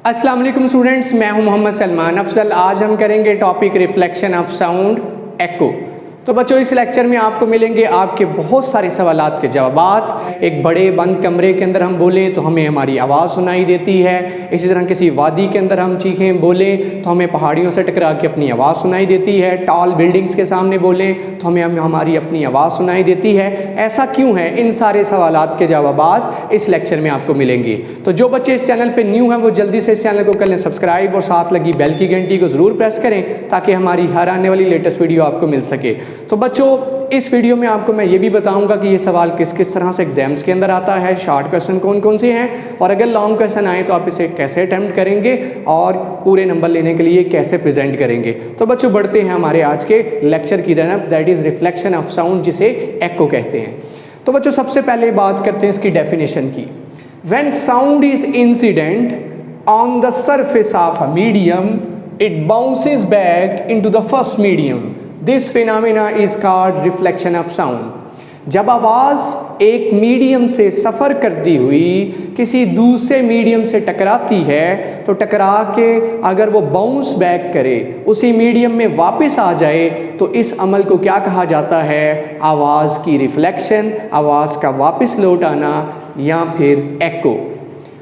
अस्सलाम वालेकुम स्टूडेंट्स, मैं हूं मोहम्मद सलमान अफजल। आज हम करेंगे टॉपिक रिफ्लेक्शन ऑफ साउंड एको। तो बच्चों, इस लेक्चर में आपको मिलेंगे आपके बहुत सारे सवालात के जवाबात। एक बड़े बंद कमरे के अंदर हम बोलें तो हमें हमारी आवाज़ सुनाई देती है। इसी तरह किसी वादी के अंदर हम चीखें बोलें तो हमें पहाड़ियों से टकरा के अपनी आवाज़ सुनाई देती है। टॉल बिल्डिंग्स के सामने बोलें तो हमें हमारी अपनी आवाज़ सुनाई देती है। ऐसा क्यों है? इन सारे सवालात के जवाबात इस लेक्चर में आपको मिलेंगे। तो जो बच्चे इस चैनल पर न्यू हैं वो जल्दी से इस चैनल को कर लें सब्सक्राइब और साथ लगी बेल की घंटी को ज़रूर प्रेस करें ताकि हमारी हर आने वाली लेटेस्ट वीडियो आपको मिल सके। तो बच्चों, इस वीडियो में आपको मैं ये भी बताऊंगा कि ये सवाल किस किस तरह से एग्जाम्स के अंदर आता है, शॉर्ट क्वेश्चन कौन कौन से हैं, और अगर लॉन्ग क्वेश्चन आए तो आप इसे कैसे अटेम्प्ट करेंगे और पूरे नंबर लेने के लिए कैसे प्रेजेंट करेंगे। तो बच्चों, बढ़ते हैं हमारे आज के लेक्चर की तरफ, that is reflection of sound, जिसे एको कहते हैं। तो बच्चों, सबसे पहले बात करते हैं इसकी डेफिनेशन की। When sound is incident on the surface of a medium, it bounces back into the first medium. This phenomena is called reflection of sound. जब आवाज़ एक मीडियम से सफ़र करती हुई किसी दूसरे मीडियम से टकराती है तो टकरा के अगर वो बाउंस बैक करे, उसी मीडियम में वापस आ जाए, तो इस अमल को क्या कहा जाता है? आवाज़ की रिफ्लेक्शन, आवाज़ का वापस लौट आना, या फिर एको।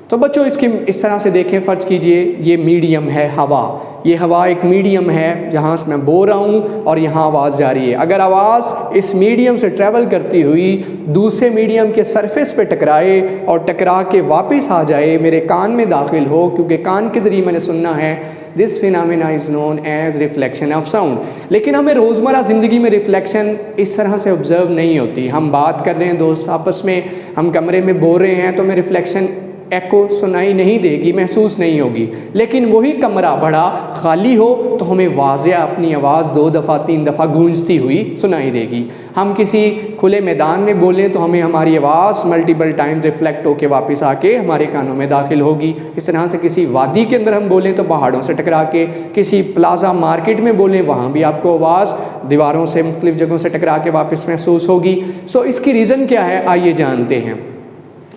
तो बच्चों, इसकी इस तरह से देखें, फ़र्ज़ कीजिए ये मीडियम है हवा, ये हवा एक मीडियम है जहाँ से मैं बोल रहा हूँ और यहाँ आवाज़ जा रही है। अगर आवाज़ इस मीडियम से ट्रैवल करती हुई दूसरे मीडियम के सरफेस पे टकराए और टकरा के वापस आ जाए, मेरे कान में दाखिल हो, क्योंकि कान के ज़रिए मैंने सुनना है, this phenomena is known as reflection of sound. लेकिन हमें रोज़मर्रा ज़िंदगी में रिफ्लेक्शन इस तरह से ऑब्ज़र्व नहीं होती। हम बात कर रहे हैं दोस्त आपस में, हम कमरे में बोल रहे हैं तो हमें रिफ्लेक्शन एको सुनाई नहीं देगी, महसूस नहीं होगी। लेकिन वही कमरा बड़ा खाली हो तो हमें वाज़ेह अपनी आवाज़ 2 दफ़ा 3 दफ़ा गूंजती हुई सुनाई देगी। हम किसी खुले मैदान में बोलें तो हमें हमारी आवाज़ मल्टीपल टाइम रिफ्लेक्ट होकर वापस आके हमारे कानों में दाखिल होगी। इस तरह से किसी वादी के अंदर हम बोलें तो पहाड़ों से टकरा के, किसी प्लाजा मार्केट में बोलें वहाँ भी आपको आवाज़ दीवारों से, मुख्तलिफ जगहों से टकरा के वापस महसूस होगी। सो इसकी रीज़न क्या है, आइए जानते हैं।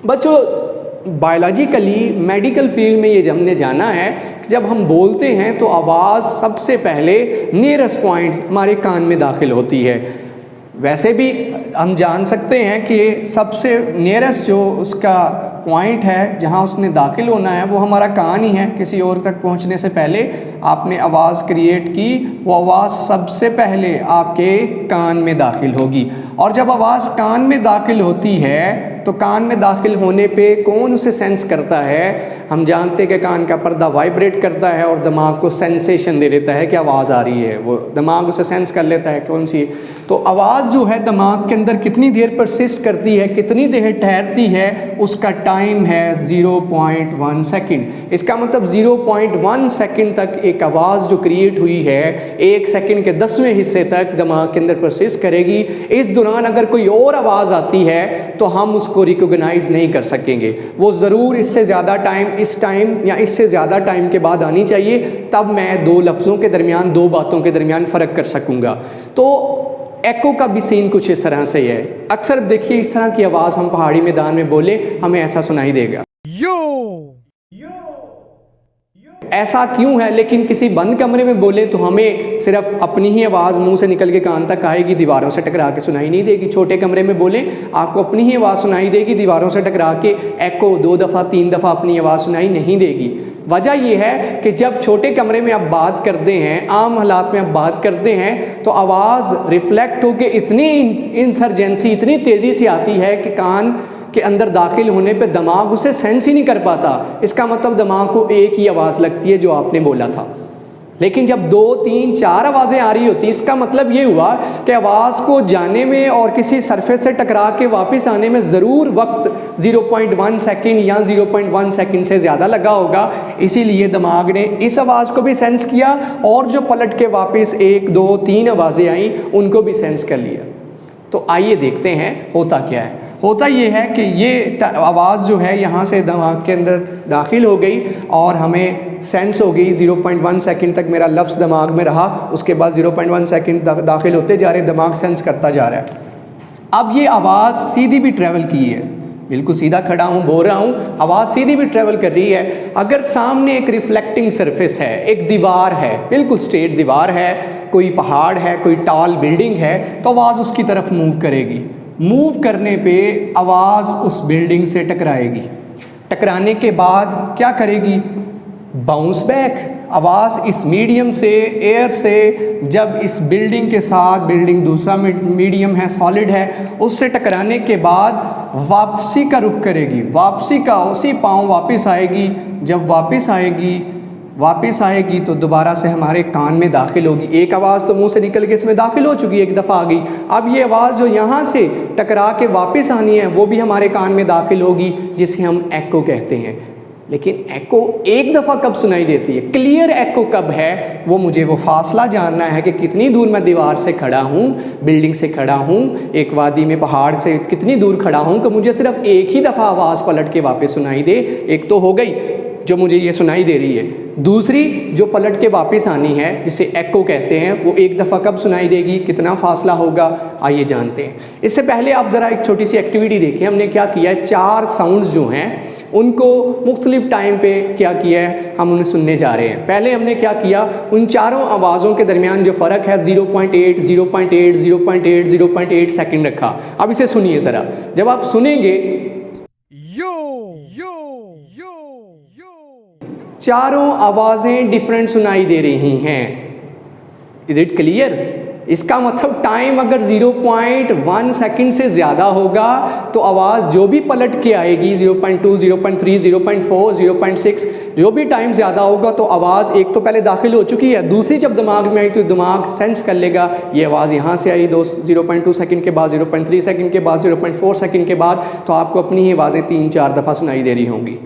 बच्चों, बायोलॉजिकली मेडिकल फील्ड में ये हमने जाना है कि जब हम बोलते हैं तो आवाज़ सबसे पहले नियरेस्ट पॉइंट हमारे कान में दाखिल होती है। वैसे भी हम जान सकते हैं कि सबसे नियरेस्ट जो उसका पॉइंट है जहाँ उसने दाखिल होना है वो हमारा कान ही है। किसी और तक पहुँचने से पहले आपने आवाज़ क्रिएट की, वो आवाज़ सबसे पहले आपके कान में दाखिल होगी। और जब आवाज़ कान में दाखिल होती है तो कान में दाखिल होने पे कौन उसे सेंस करता है? हम जानते हैं कि कान का पर्दा वाइब्रेट करता है और दिमाग को सेंसेशन दे देता है कि आवाज़ आ रही है। वो दिमाग उसे सेंस कर लेता है कौन सी। तो आवाज़ जो है दिमाग के अंदर कितनी देर परसिस्ट करती है, कितनी देर ठहरती है, उसका टाइम है 0.1 सेकंड। इसका मतलब 0.1 सेकंड तक एक आवाज़ जो क्रिएट हुई है 1 सेकंड के 10वें हिस्से तक दिमाग के अंदर परसिस्ट करेगी। इस दौरान अगर कोई और आवाज़ आती है तो हम उसको रिकॉग्नाइज नहीं कर सकेंगे। वो ज़रूर इससे ज़्यादा टाइम, इस टाइम या इससे ज़्यादा टाइम के बाद आनी चाहिए, तब मैं 2 लफ्ज़ों के दरमियान, 2 बातों के दरमियान फ़र्क कर सकूँगा। तो एको का भी सीन कुछ इस तरह से है। अक्सर देखिए इस तरह की आवाज़ हम पहाड़ी मैदान में बोले हमें ऐसा सुनाई देगा, ऐसा क्यों है? लेकिन किसी बंद कमरे में बोले तो हमें सिर्फ अपनी ही आवाज़ मुंह से निकल के कान तक आएगी, दीवारों से टकरा के सुनाई नहीं देगी। छोटे कमरे में बोले आपको अपनी ही आवाज़ सुनाई देगी, दीवारों से टकरा के एको 2 दफ़ा 3 दफ़ा अपनी आवाज़ सुनाई नहीं देगी। वजह यह है कि जब छोटे कमरे में आप बात करते हैं, आम हालात में आप बात करते हैं, तो आवाज़ रिफ्लेक्ट होकर इतनी इंसर्जेंसी, इतनी तेज़ी से आती है कि कान के अंदर दाखिल होने पे दिमाग उसे सेंस ही नहीं कर पाता। इसका मतलब दिमाग को एक ही आवाज़ लगती है जो आपने बोला था। लेकिन जब 2, 3, 4 आवाज़ें आ रही होती, इसका मतलब ये हुआ कि आवाज़ को जाने में और किसी सरफेस से टकरा के वापस आने में ज़रूर वक्त 0.1 सेकंड या 0.1 सेकंड से ज़्यादा लगा होगा। इसीलिए दिमाग ने इस आवाज़ को भी सेंस किया और जो पलट के वापस 1, 2, 3 आवाज़ें आई उनको भी सेंस कर लिया। तो आइए देखते हैं होता क्या है। होता ये है कि ये आवाज़ जो है यहाँ से दिमाग के अंदर दाखिल हो गई और हमें सेंस हो गई। 0.1 सेकंड तक मेरा लफ्ज़ दिमाग में रहा, उसके बाद 0.1 सेकंड दाखिल होते जा रहे, दिमाग सेंस करता जा रहा है। अब ये आवाज़ सीधी भी ट्रैवल की है, बिल्कुल सीधा खड़ा हूँ, बोल रहा हूँ, आवाज़ सीधी भी ट्रेवल कर रही है। अगर सामने एक रिफ्लेक्टिंग सरफेस है, एक दीवार है, बिल्कुल स्ट्रेट दीवार है, कोई पहाड़ है, कोई टॉल बिल्डिंग है, तो आवाज़ उसकी तरफ मूव करेगी। मूव करने पे आवाज़ उस बिल्डिंग से टकराएगी। टकराने के बाद क्या करेगी? Bounce back. आवाज़ इस मीडियम से, एयर से, जब इस बिल्डिंग के साथ, बिल्डिंग दूसरा मीडियम है, सॉलिड है, उससे टकराने के बाद वापसी का रुख करेगी। वापसी का उसी पाँव वापस आएगी। जब वापस आएगी तो दोबारा से हमारे कान में दाखिल होगी। एक आवाज़ तो मुंह से निकल के इसमें दाखिल हो चुकी है, एक दफ़ा आ गई। अब ये आवाज़ जो यहाँ से टकरा के वापस आनी है वो भी हमारे कान में दाखिल होगी, जिसे हम एको कहते हैं। लेकिन एको एक दफ़ा कब सुनाई देती है? क्लियर एको कब है? वो मुझे वो फासला जानना है कि कितनी दूर मैं दीवार से खड़ा हूँ, बिल्डिंग से खड़ा हूँ, एक वादी में पहाड़ से कितनी दूर खड़ा हूँ कि मुझे सिर्फ एक ही दफ़ा आवाज़ पलट के वापस सुनाई दे। एक तो हो गई जो मुझे ये सुनाई दे रही है, दूसरी जो पलट के वापस आनी है जिसे एको कहते हैं, वो एक दफ़ा कब सुनाई देगी, कितना फासला होगा, आइए जानते हैं। इससे पहले आप ज़रा एक छोटी सी एक्टिविटी देखें। हमने क्या किया है, 4 साउंड्स जो हैं उनको मुख्तलिफ टाइम पे क्या किया है, हम उन्हें सुनने जा रहे हैं। पहले हमने क्या किया, उन चारों आवाज़ों के दरमियान जो फ़र्क है 0.8, 0.8, 0.8, 0.8 सेकेंड रखा। अब इसे सुनिए ज़रा। जब आप सुनेंगे चारों आवाज़ें डिफरेंट सुनाई दे रही हैं। Is it clear? इसका मतलब टाइम अगर 0.1 सेकंड से ज़्यादा होगा तो आवाज़ जो भी पलट के आएगी 0.2, 0.3, 0.4, 0.6, जो भी टाइम ज़्यादा होगा तो आवाज़ एक तो पहले दाखिल हो चुकी है, दूसरी जब दिमाग में आई तो दिमाग सेंस कर लेगा ये आवाज़ यहाँ से आई 0.2 सेकंड के बाद, 0.3 सेकंड के बाद, 0.4 सेकंड के बाद, तो आपको अपनी ही आवाज़ें 3-4 दफ़ा सुनाई दे रही होंगी।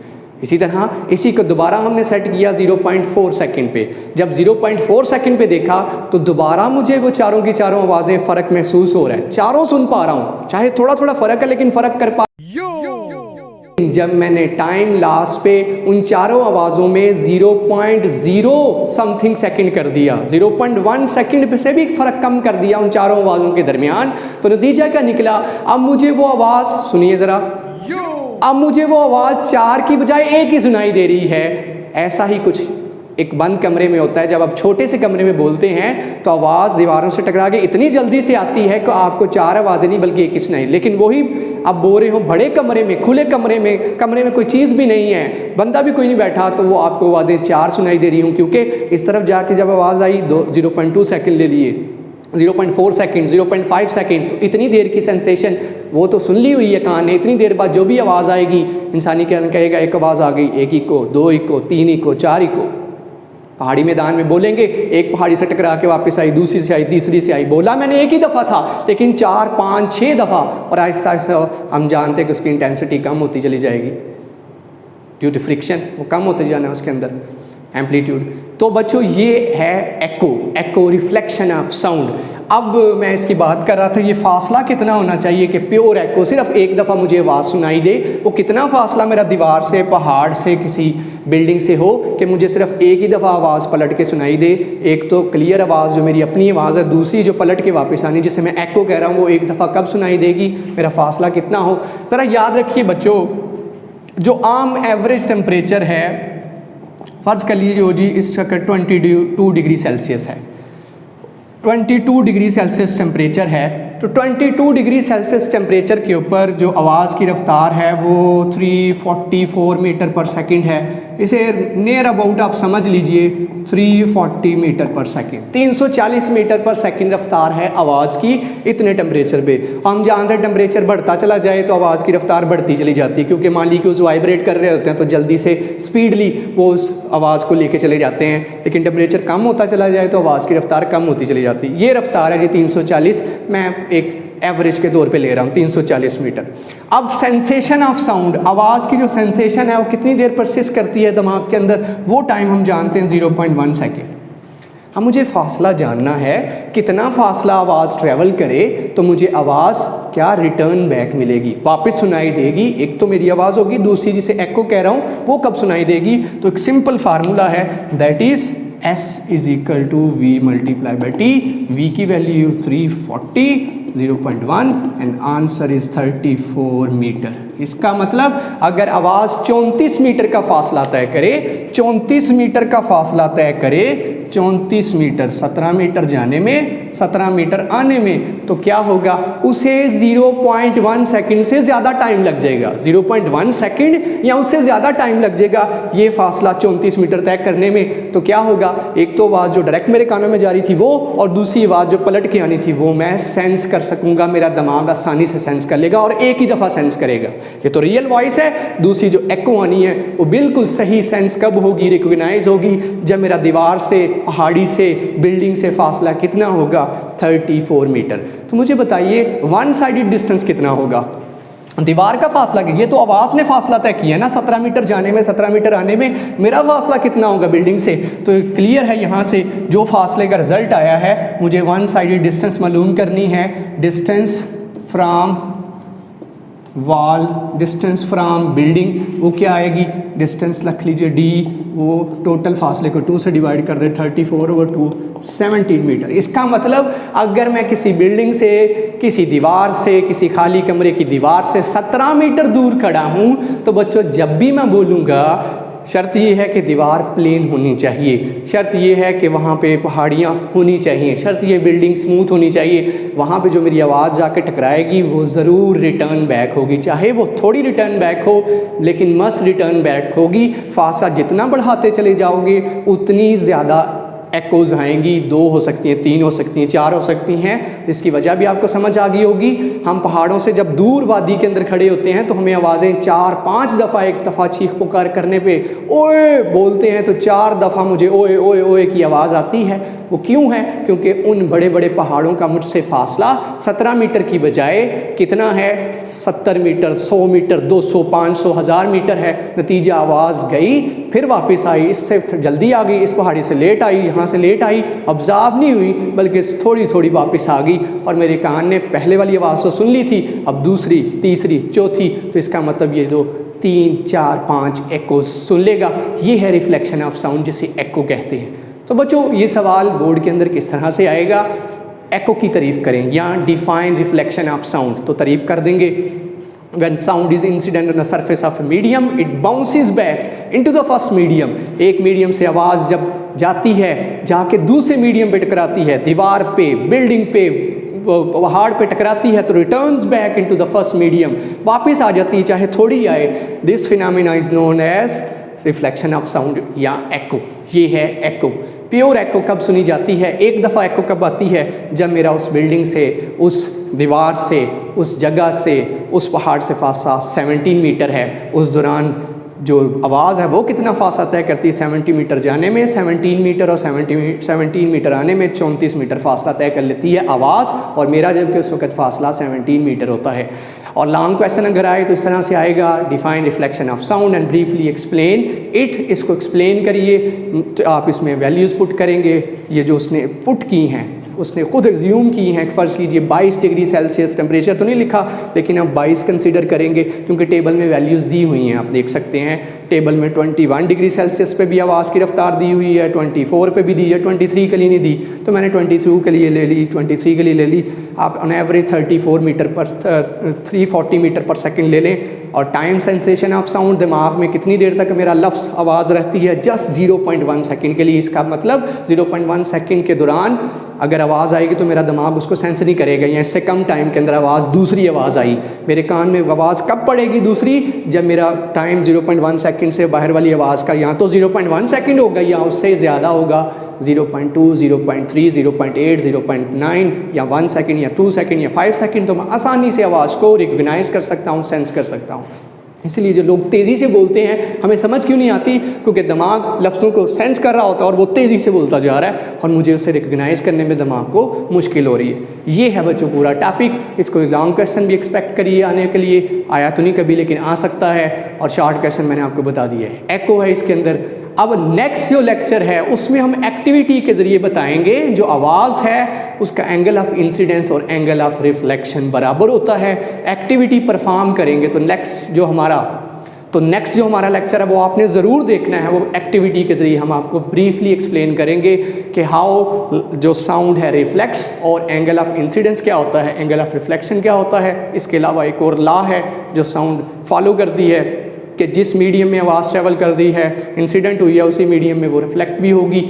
इसी तरह इसी को दोबारा हमने सेट किया 0.4 सेकंड पे। जब 0.4 सेकंड पे देखा तो दोबारा मुझे वो चारों की चारों आवाज़ें फ़र्क महसूस हो रहा है, चारों सुन पा रहा हूँ, चाहे थोड़ा थोड़ा फ़र्क है लेकिन फ़र्क कर पा। जब मैंने टाइम लास्ट पे उन चारों आवाज़ों में 0.0 समथिंग सेकंड कर दिया, 0.1 सेकंड से भी फ़र्क कम कर दिया उन चारों आवाज़ों के दरमियान, तो नतीजा क्या निकला? अब मुझे वो आवाज़ सुनिए ज़रा, अब मुझे वो आवाज़ 4 की बजाय 1 ही सुनाई दे रही है। ऐसा ही कुछ एक बंद कमरे में होता है। जब आप छोटे से कमरे में बोलते हैं तो आवाज़ दीवारों से टकरा के इतनी जल्दी से आती है कि आपको 4 आवाज़ें नहीं बल्कि 1 ही सुनाई। लेकिन वही आप बोल रहे हो बड़े कमरे में, खुले कमरे में कोई चीज़ भी नहीं है, बंदा भी कोई नहीं बैठा, तो वो आपको आवाज़ें 4 सुनाई दे रही हूँ, क्योंकि इस तरफ जाके जब आवाज़ आई 0.2 सेकंड ले लिए, 0.4 सेकंड, 0.5 सेकंड, तो इतनी देर की सेंसेशन वो तो सुन ली हुई है कान ने। इतनी देर बाद जो भी आवाज़ आएगी इंसानी कान कहेगा एक आवाज़ आ गई, 1 इको, 2 इको, 3 इको, 4 इको। पहाड़ी मैदान में बोलेंगे एक पहाड़ी से टकरा के वापस आई, दूसरी से आई, तीसरी से आई, बोला मैंने 1 ही दफ़ा था लेकिन 4, 5, 6 दफ़ा, और आहिस्ता आहिस्ता हम जानते हैं कि उसकी इंटेंसिटी कम होती चली जाएगी ड्यू टू फ्रिक्शन, वो कम होते जाना है उसके अंदर एम्पलीट्यूड। तो बच्चों ये है एको, रिफ्लेक्शन ऑफ साउंड। अब मैं इसकी बात कर रहा था, ये फासला कितना होना चाहिए कि प्योर एको सिर्फ एक दफ़ा मुझे आवाज़ सुनाई दे, वो कितना फासला मेरा दीवार से, पहाड़ से, किसी बिल्डिंग से हो कि मुझे सिर्फ 1 ही दफ़ा आवाज़ पलट के सुनाई दे। एक तो क्लियर आवाज़ जो मेरी अपनी आवाज़ है, दूसरी जो पलट के वापस आनी जिसे मैं एको कह रहा हूँ, वो एक दफ़ा कब सुनाई देगी, मेरा फासला कितना हो। ज़रा याद रखिए बच्चों, जो आम एवरेज टेम्परेचर है, फ़र्ज़ कर लीजिए जी इसका 22 डिग्री सेल्सियस है, 22 डिग्री सेल्सियस टेम्परेचर है, तो 22 डिग्री सेल्सियस टेम्परेचर के ऊपर जो आवाज़ की रफ़्तार है वो 344 मीटर पर सेकंड है। इसे नियर अबाउट आप समझ लीजिए 340 मीटर पर सेकंड, 340 मीटर पर सेकंड रफ़्तार है आवाज़ की इतने टेम्परेचर पे। हम जानते हैं टेम्परेचर बढ़ता चला जाए तो आवाज़ की रफ़्तार बढ़ती चली जाती है, क्योंकि मान ली कि उस वाइब्रेट कर रहे होते हैं तो जल्दी से स्पीडली वो उस आवाज़ को लेके चले जाते हैं, लेकिन टेम्परेचर कम होता चला जाए तो आवाज़ की रफ़्तार कम होती चली जाती है। ये रफ़्तार है जी 340, मैं एक एवरेज के तौर पे ले रहा हूँ 340 मीटर। अब सेंसेशन ऑफ साउंड, आवाज़ की जो सेंसेशन है वो कितनी देर परसिस्ट करती है दिमाग के अंदर, वो टाइम हम जानते हैं 0.1 सेकेंड। अब मुझे फासला जानना है, कितना फासला आवाज़ ट्रैवल करे तो मुझे आवाज़ क्या रिटर्न बैक मिलेगी, वापस सुनाई देगी। एक तो मेरी आवाज़ होगी, दूसरी जिसे एको कह रहा हूँ वो कब सुनाई देगी। तो एक सिंपल फार्मूला है, that is S is equal to V multiply by T। V की value 340, 0.1 and answer is 34 metre. इसका मतलब अगर आवाज़ 34 मीटर का फासला तय करे, 34 मीटर का फासला तय करे, 34 मीटर, 17 मीटर जाने में, 17 मीटर आने में, तो क्या होगा, उसे 0.1 सेकंड से ज़्यादा टाइम लग जाएगा। 0.1 सेकंड या उससे ज़्यादा टाइम लग जाएगा ये फासला 34 मीटर तय करने में। तो क्या होगा, एक तो आवाज़ जो डायरेक्ट मेरे कानों में जा रही थी वो, और दूसरी आवाज़ जो पलट के आनी थी वो मैं सेंस कर सकूँगा, मेरा दिमाग आसानी से सेंस कर लेगा और एक ही दफ़ा सेंस करेगा। ये तो रियल वॉइस है। दूसरी जो एको आनी है वो बिल्कुल सही सेंस कब होगी, रिकॉग्नाइज होगी, जब मेरा दीवार से, पहाड़ी से, बिल्डिंग से फासला कितना होगा, 34 मीटर। तो मुझे बताइए वन साइडेड डिस्टेंस कितना होगा, दीवार का फासला। ये तो आवाज़ ने फासला तय किया ना, 17 मीटर जाने में, 17 मीटर आने में, मेरा फासला कितना होगा बिल्डिंग से। तो क्लियर है, यहाँ से जो फासले का रिजल्ट आया है, मुझे वन साइडेड डिस्टेंस मालूम करनी है। Distance from wall, distance from building, वो क्या आएगी, डिस्टेंस रख लीजिए डी, वो टोटल फासले को 2 से डिवाइड कर दे, 34/2, 17 मीटर। इसका मतलब अगर मैं किसी बिल्डिंग से, किसी दीवार से, किसी खाली कमरे की दीवार से 17 मीटर दूर खड़ा हूँ, तो बच्चों जब भी मैं बोलूँगा, शर्त ये है कि दीवार प्लेन होनी चाहिए, शर्त ये है कि वहाँ पे पहाड़ियाँ होनी चाहिए, शर्त ये बिल्डिंग स्मूथ होनी चाहिए। वहाँ पे जो मेरी आवाज़ जाके टकराएगी वो ज़रूर रिटर्न बैक होगी, चाहे वो थोड़ी रिटर्न बैक हो, लेकिन मस्ट रिटर्न बैक होगी। फासला जितना बढ़ाते चले जाओगे उतनी ज़्यादा एक्कोज आएंगी, 2 हो सकती हैं, 3 हो सकती हैं, 4 हो सकती हैं। इसकी वजह भी आपको समझ आ गई होगी। हम पहाड़ों से जब दूर वादी के अंदर खड़े होते हैं तो हमें आवाज़ें 4-5 दफ़ा, एक दफ़ा चीख पुकार करने पे ओए बोलते हैं तो 4 दफ़ा मुझे ओए ओए ओए की आवाज़ आती है। वो क्यों है, क्योंकि उन बड़े बड़े पहाड़ों का मुझसे फासला 17 मीटर की बजाय कितना है, 70 मीटर, 100 मीटर, 200, 500, 1000 मीटर है। नतीजा आवाज़ गई फिर वापस आई, इससे जल्दी आ गई, इस पहाड़ी से लेट आई, यहाँ से लेट आई, ऑब्जर्व नहीं हुई बल्कि थोड़ी थोड़ी वापस आ गई, और मेरे कान ने पहले वाली आवाज़ तो सुन ली थी, अब दूसरी, तीसरी, चौथी, तो इसका मतलब ये जो 3, 4, 5 एकोज सुन लेगा, ये है रिफ्लेक्शन ऑफ साउंड, जिसे एको कहते हैं। तो बच्चों ये सवाल बोर्ड के अंदर किस तरह से आएगा, एको की तारीफ़ करें या डिफाइन रिफ्लेक्शन ऑफ साउंड, तो तारीफ़ कर देंगे। When sound is incident on the surface of a medium, it bounces back into the first medium. एक मीडियम से आवाज़ जब जाती है, जाके दूसरे मीडियम पे टकराती है, दीवार पे, बिल्डिंग पे, पहाड़ पे टकराती है, तो returns back into the first medium, वापस आ जाती है चाहे थोड़ी आए। This phenomena is known as reflection of sound या एको। ये है एको। प्योर एको कब सुनी जाती है, एक दफ़ा एको कब आती है, जब मेरा उस बिल्डिंग से, उस दीवार से, उस जगह से, उस पहाड़ से फासला 17 मीटर है। उस दौरान जो आवाज़ है वो कितना फासला तय करती है, 70 मीटर जाने में, 17 मीटर और 17 मीटर आने में 34 मीटर फासला तय कर लेती है आवाज़, और मेरा जबकि उस वक्त फासला 17 मीटर होता है। और लॉन्ग क्वेश्चन अगर आए तो इस तरह से आएगा, define reflection of sound and briefly explain it. इसको एक्सप्लेन करिए, तो आप इसमें वैल्यूज़ पुट करेंगे, ये जो उसने पुट की हैं उसने खुद एज्यूम की हैं। फ़र्ज़ कीजिए 22 डिग्री सेल्सियस टेम्परेचर तो नहीं लिखा, लेकिन हम 22 कंसीडर करेंगे क्योंकि टेबल में वैल्यूज़ दी हुई हैं, आप देख सकते हैं टेबल में 21 डिग्री सेल्सियस पे भी आवाज़ की रफ्तार दी हुई है, 24 पे भी दी है, 23 के लिए नहीं दी, तो मैंने 22 के लिए ले ली, 23 के लिए ले ली। आप ऑन एवरेज 340 मीटर पर सेकेंड ले लें। और टाइम सेंसेशन ऑफ साउंड, दिमाग में कितनी देर तक मेरा लफ्ज़ आवाज़ रहती है, जस्ट 0.1 सेकेंड के लिए। इसका मतलब 0.1 सेकेंड के दौरान अगर आवाज़ आएगी तो मेरा दिमाग उसको सेंस नहीं करेगा, या इससे कम टाइम के अंदर आवाज़, दूसरी आवाज़ आई मेरे कान में, आवाज़ कब पड़ेगी दूसरी, जब मेरा टाइम 0.1 सेकेंड से बाहर वाली आवाज़ का यहाँ तो 0.1 सेकेंड होगा या उससे ज़्यादा होगा, 0.2, 0.3, 0.8, 0.9 या 1 सेकेंड या 2 सेकेंड या 5 सेकेंड, तो मैं आसानी से आवाज़ को रिकग्नाइज़ कर सकता हूँ, सेंस कर सकता हूँ। इसलिए जो लोग तेज़ी से बोलते हैं हमें समझ क्यों नहीं आती, क्योंकि दिमाग लफ्ज़ों को सेंस कर रहा होता है और वो तेज़ी से बोलता जा रहा है, और मुझे उसे रिकग्नाइज़ करने में दिमाग को मुश्किल हो रही है। ये है बच्चों पूरा टॉपिक। इसको लॉन्ग क्वेश्चन भी एक्सपेक्ट करिए आने के लिए, आया तो नहीं कभी लेकिन आ सकता है, और शॉर्ट क्वेश्चन मैंने आपको बता दिया है, एको है इसके अंदर। अब नेक्स्ट जो लेक्चर है उसमें हम एक्टिविटी के ज़रिए बताएंगे जो आवाज़ है उसका एंगल ऑफ इंसिडेंस और एंगल ऑफ रिफ्लेक्शन बराबर होता है। एक्टिविटी परफॉर्म करेंगे तो नेक्स्ट जो हमारा तो नेक्स्ट जो हमारा लेक्चर है वो आपने ज़रूर देखना है, वो एक्टिविटी के ज़रिए हम आपको ब्रीफली एक्सप्लेन करेंगे कि हाउ जो साउंड है रिफ्लेक्ट्स और एंगल ऑफ इंसिडेंस क्या होता है, एंगल ऑफ रिफ्लेक्शन क्या होता है। इसके अलावा एक और लॉ है जो साउंड फॉलो करती है कि जिस मीडियम में आवाज़ ट्रेवल कर दी है, इंसिडेंट हुई है, उसी मीडियम में वो रिफ्लेक्ट भी होगी,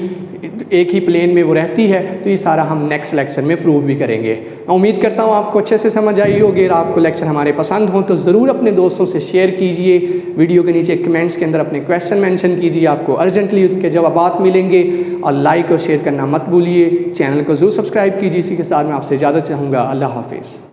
एक ही प्लेन में वो रहती है। तो ये सारा हम नेक्स्ट लेक्चर में प्रूव भी करेंगे। मैं उम्मीद करता हूँ आपको अच्छे से समझ आई होगी। अगर आपको लेक्चर हमारे पसंद हो तो ज़रूर अपने दोस्तों से शेयर कीजिए। वीडियो के नीचे कमेंट्स के अंदर अपने क्वेश्चन मेंशन कीजिए, आपको अर्जेंटली उनके जवाब मिलेंगे। और लाइक और शेयर करना मत भूलिए। चैनल को ज़रूर सब्सक्राइब कीजिए। इसी के साथ मैं आपसे इजाज़त चाहूँगा। अल्लाह हाफिज़।